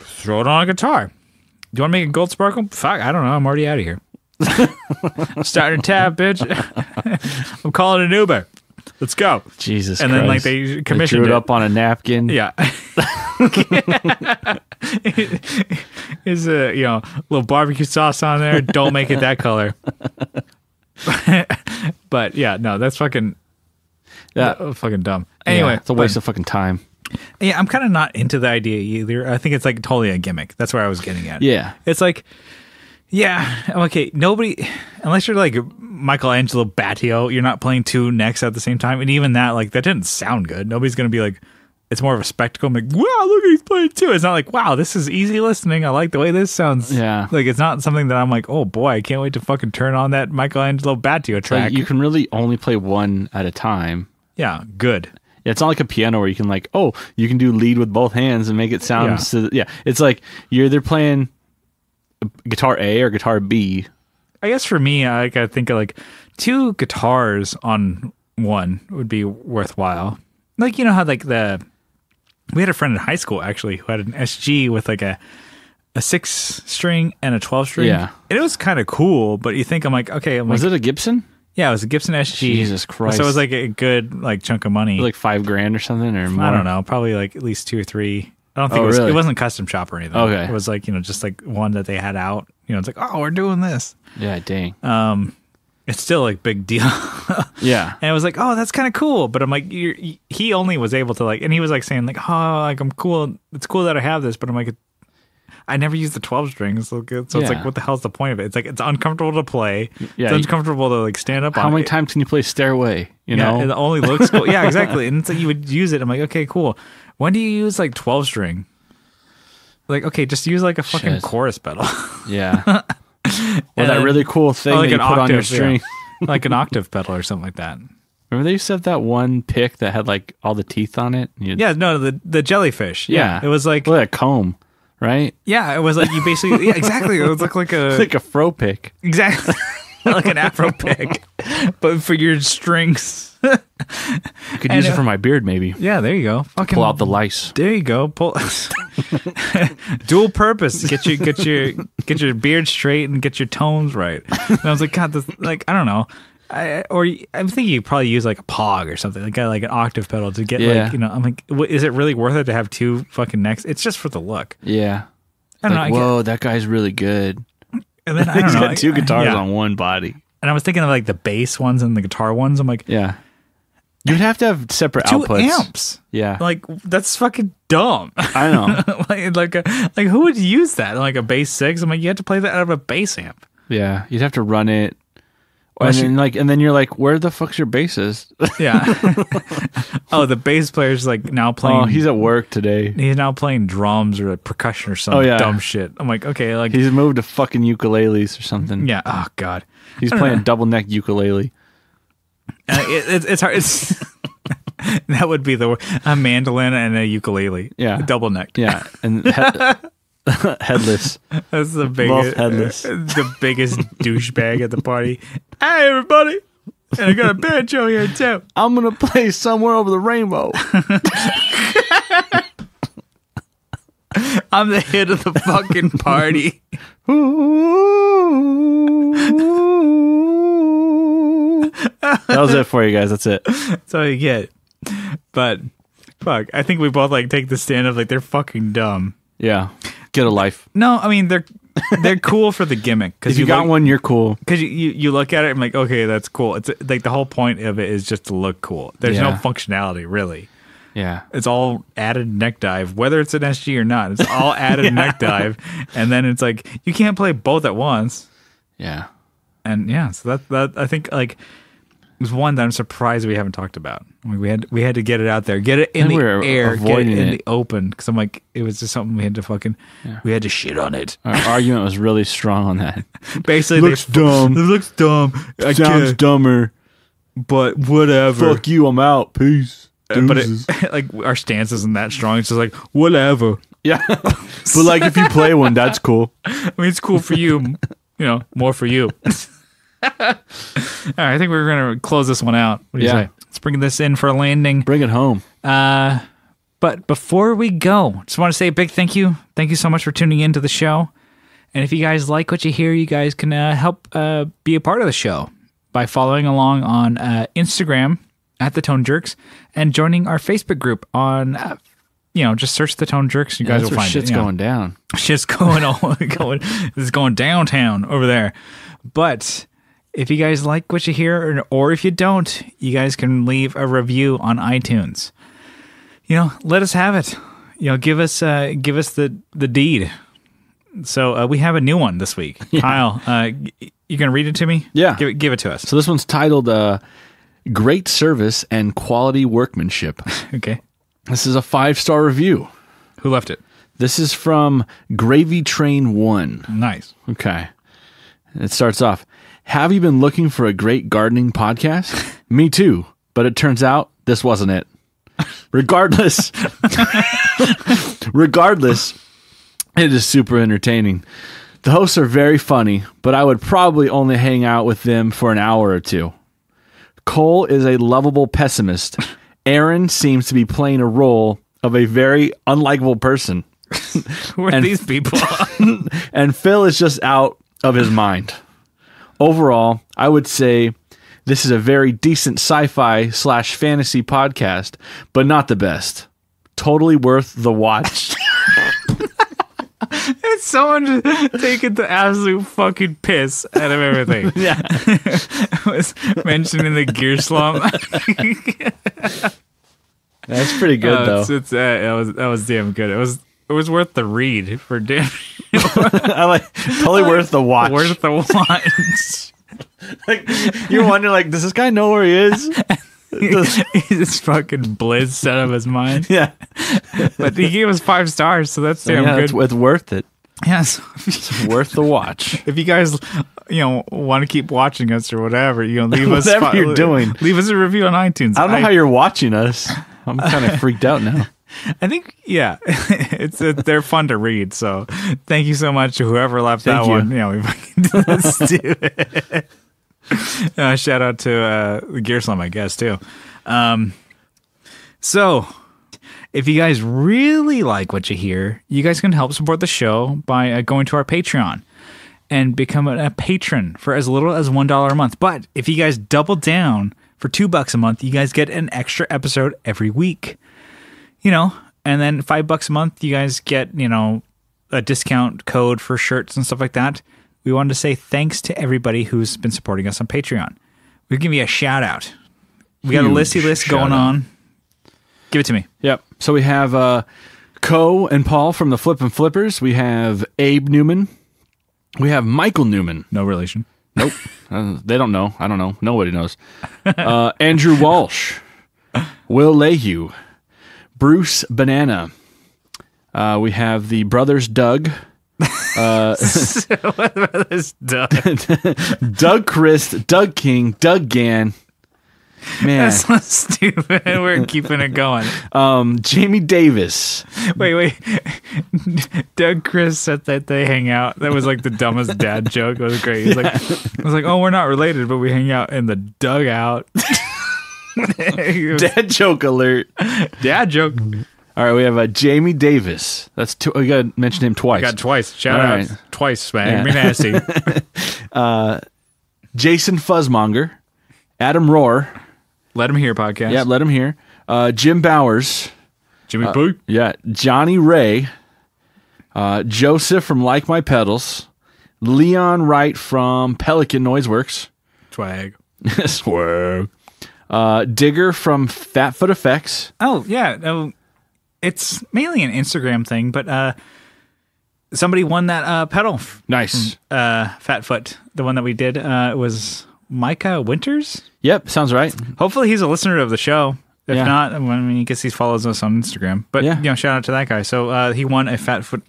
throw it on a guitar. Do you want to make a gold sparkle? Fuck, I don't know. I'm already out of here. Starting a tab, bitch. I'm calling an Uber. Let's go. Jesus and Christ. Then they commissioned drew it up on a napkin. Yeah. Is a little barbecue sauce on there. Don't make it that color. But yeah, no, that's fucking fucking dumb. Anyway, it's a waste of fucking time. Yeah, I'm kind of not into the idea either. I think it's totally a gimmick. That's where I was getting at. Yeah. It's okay, nobody, unless you're Michelangelo Battio, you're not playing 2 necks at the same time. And even that, that didn't sound good. Nobody's going to be it's more of a spectacle. I'm wow, look, he's playing 2. It's not wow, this is easy listening. I like the way this sounds. Yeah. It's not something that I'm oh boy, I can't wait to fucking turn on that Michelangelo Battio track. You can really only play one at a time. Yeah, good. Yeah, it's not like a piano where you can you can do lead with both hands and make it sound. It's you're either playing guitar A or guitar B. I guess for me, I think of 2 guitars on one would be worthwhile. You know how we had a friend in high school actually who had an SG with a 6-string and a 12-string. Yeah, and it was kind of cool. But you think was it a Gibson? Yeah, it was a Gibson SG. Jesus Christ! So it was a good chunk of money, $5,000 or something, or more. I don't know, probably at least 2 or 3. I don't think it wasn't custom shop or anything. Okay. It was just one that they had out. It's we're doing this. Yeah, dang. It's still big deal. Yeah. And it was oh, that's kind of cool. But I'm he only was able to and he was saying oh, I'm cool. It's cool that I have this. But I'm I never use the 12 strings. So it's what the hell's the point of it? It's uncomfortable to play. Yeah, it's uncomfortable to stand up on. How many times can you play Stairway? You know? It only looks cool. Yeah, exactly. And you would use it. I'm okay, cool. When do you use 12 string? Okay, just use a fucking chorus pedal. Yeah. Or that really cool thing that you put on your string. Yeah. An octave pedal or something like that. Remember they used to have that one pick that had all the teeth on it? Yeah, no, the jellyfish. Yeah. It was a comb, right? Yeah, it was you basically, yeah, exactly. It was like a... like a fro pick. Exactly. Like an afro pick, but for your strings. You could use it for my beard, maybe. Yeah, there you go. Fucking pull out the lice. There you go. Pull. Dual purpose. Get your beard straight and get your tones right. And I was God, this, I don't know. I'm thinking you probably use a Pog or something, like an octave pedal to get I'm is it really worth it to have 2 fucking necks? It's just for the look. Yeah. I don't know. Whoa, that guy's really good. And then he's got 2 guitars on one body. And I was thinking of the bass ones and the guitar ones. I'm yeah. You'd have to have separate 2 outputs. amps. Yeah. That's fucking dumb. I know. Who would use that? A bass 6? I'm you have to play that out of a bass amp. Yeah. You'd have to run it. And then you're where the fuck's your bassist? Yeah. Oh, the bass player's now playing. Oh, he's at work today. He's now playing drums or percussion or some dumb shit. I'm okay, he's moved to fucking ukuleles or something. Yeah. Oh God. He's playing double neck ukulele. It's hard. That would be a mandolin and a ukulele. Yeah. Double necked. Yeah. And headless. That's the biggest. Both headless. The biggest douchebag at the party. Hey, everybody! And I got a banjo here too. I'm gonna play Somewhere Over the Rainbow. I'm the hit of the fucking party. That was it for you guys. That's it. That's all you get. But fuck, I think we both take the stand of they're fucking dumb. Yeah. Get a life. No, I mean they're cool for the gimmick. If you got one, you're cool. Because you look at it and okay, that's cool. It's the whole point of it is just to look cool. There's no functionality really. Yeah. It's all added neck dive, whether it's an SG or not. It's all added neck dive, and then it's you can't play both at once. Yeah. And yeah, so that I think is one that I'm surprised we haven't talked about. We had to get it out there, get it in the air, get it in the open. Because it was just something we had to we had to shit on it. Our argument was really strong on that. Basically, looks dumb. It looks dumb. Sounds dumber. but whatever. Fuck you, I'm out. Peace. But like our stance isn't that strong. It's just like whatever. Yeah. But like if you play one, that's cool. I mean, it's cool for you. More for you. All right, I think we're gonna close this one out. What do you say? Let's bring this in for a landing. Bring it home. But before we go, just want to say a big thank you. Thank you so much for tuning into the show. And if you guys like what you hear, you guys can help be a part of the show by following along on Instagram at The Tone Jerks and joining our Facebook group on, just search The Tone Jerks. You guys will find shit's it. Going down. Shit's going it's going downtown over there. But if you guys like what you hear, or if you don't, you guys can leave a review on iTunes. Let us have it. Give us the deed. So we have a new one this week. Yeah. Kyle, you gonna read it to me? Yeah, give it to us. So this one's titled "Great Service and Quality Workmanship." Okay, this is a 5-star review. Who left it? This is from Gravy Train 1. Nice. Okay, it starts off. Have you been looking for a great gardening podcast? Me too, but it turns out this wasn't it. Regardless, it is super entertaining. The hosts are very funny, but I would probably only hang out with them for an hour or two. Cole is a lovable pessimist. Aaron seems to be playing a role of a very unlikable person. Who are these people? And Phil is just out of his mind. Overall, I would say this is a very decent sci-fi/fantasy podcast, but not the best. Totally worth the watch. It's someone just taking the absolute fucking piss out of everything. Yeah. I was mentioned in the gear slump. That's pretty good, though. That was damn good. It was worth the read for damn. Totally worth the watch. Worth the watch. Like you're wondering, like, does this guy know where he is? He's just fucking blitzed out of his mind. Yeah, but he gave us 5 stars, so that's damn good. It's worth it. Yes, it's worth the watch. If you guys, want to keep watching us or whatever, leave us whatever you're doing. Leave us a review on iTunes. I don't know how you're watching us. I'm kind of freaked out now. I think, they're fun to read. So thank you so much to whoever left that one. We fucking did this stupid. Shout out to the Gear Slam, I guess, too. So if you guys really like what you hear, you guys can help support the show by going to our Patreon and become a patron for as little as $1 a month. But if you guys double down for $2 a month, you guys get an extra episode every week. And then $5 a month, you guys get, a discount code for shirts and stuff like that. We wanted to say thanks to everybody who's been supporting us on Patreon. We'll give you a shout out. We got a listy list going on. Give it to me. Yep. So we have Co and Paul from the Flip and Flippers. We have Abe Newman. We have Michael Newman. No relation. Nope. They don't know. I don't know. Nobody knows. Andrew Walsh. Will Lehue. Bruce Banana. We have the brothers Doug. Brothers Doug. Doug Christ, Doug King, Doug Gann. Man, that's so stupid. We're keeping it going. Jamie Davis. Wait. Doug Chris said that they hang out. That was like the dumbest dad joke. It was great. I was like, oh, we're not related, but we hang out in the dugout. Dad joke alert. Dad joke. All right, we have Jamie Davis. That's two. We got to mention him twice. Got twice. Shout out twice, man. Yeah. Be nasty. Jason Fuzzmonger, Adam Rohr. Let Him Hear podcast. Yeah, Let Him Hear. Jim Bowers. Jimmy Boo. Yeah, Johnny Ray. Joseph from Like My Pedals. Leon Wright from Pelican Noiseworks. Swag. Swag. Digger from Fatfoot Effects. Oh, yeah. It's mainly an Instagram thing, but somebody won that pedal. Nice. Fatfoot, the one that we did. It was Micah Winters? Yep, sounds right. Hopefully he's a listener of the show. If not, I mean, I guess he follows us on Instagram. But, shout out to that guy. So he won a Fatfoot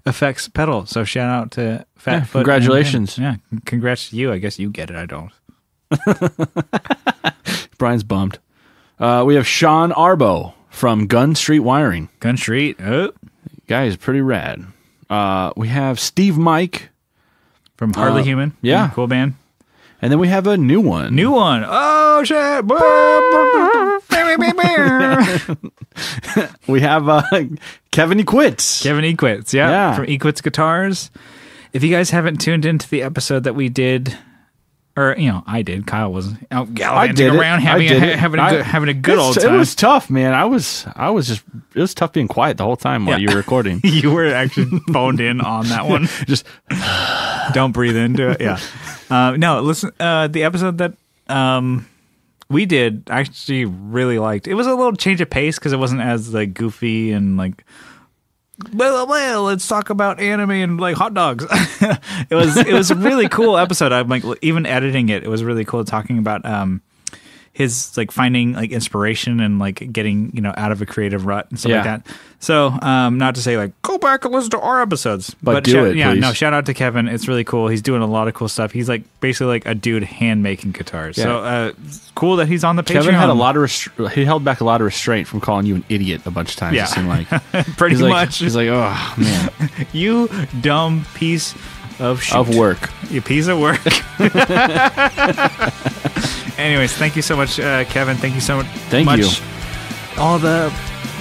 Effects pedal. So shout out to Fatfoot. Congratulations. Congrats to you. I guess you get it. I don't. Brian's bummed. We have Sean Arbo from Gun Street Wiring. Gun Street. Oh. Guy is pretty rad. We have Steve Mike from Hardly Human. Yeah. Cool band. And then we have a new one. Oh, shit. We have Kevin Equits. Kevin Equits, yeah. From Equits Guitars. If you guys haven't tuned into the episode that we did, or, I did. Kyle was out gallivanting around having a good old time. It was tough, man. I was just, it was tough being quiet the whole time while you were recording. You were actually phoned in on that one. Just don't breathe into it. Yeah. No, listen, the episode that we did, I actually really liked. It was a little change of pace because it wasn't as like goofy and like, well, let's talk about anime and like hot dogs. It was a really cool episode. I'm like, even editing it, it was really cool talking about his like finding like inspiration and like getting out of a creative rut and stuff like that. So not to say like go back and listen to our episodes, but do it, please. No, shout out to Kevin. It's really cool. He's doing a lot of cool stuff. He's like basically like a dude hand making guitars. Yeah. So it's cool that he's on the Patreon. Kevin had a lot of he held back a lot of restraint from calling you an idiot a bunch of times. Yeah. It seemed like pretty much. He's like, oh man, you dumb piece of shit. Of work. You piece of work. Anyways, thank you so much, Kevin. Thank you so much. Thank you. All the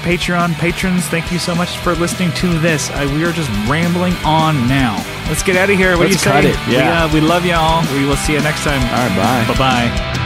Patreon patrons, thank you so much for listening to this. We are just rambling on now. Let's get out of here. What do you say? Cut it. Yeah. We love y'all. We will see you next time. All right, bye. Bye-bye.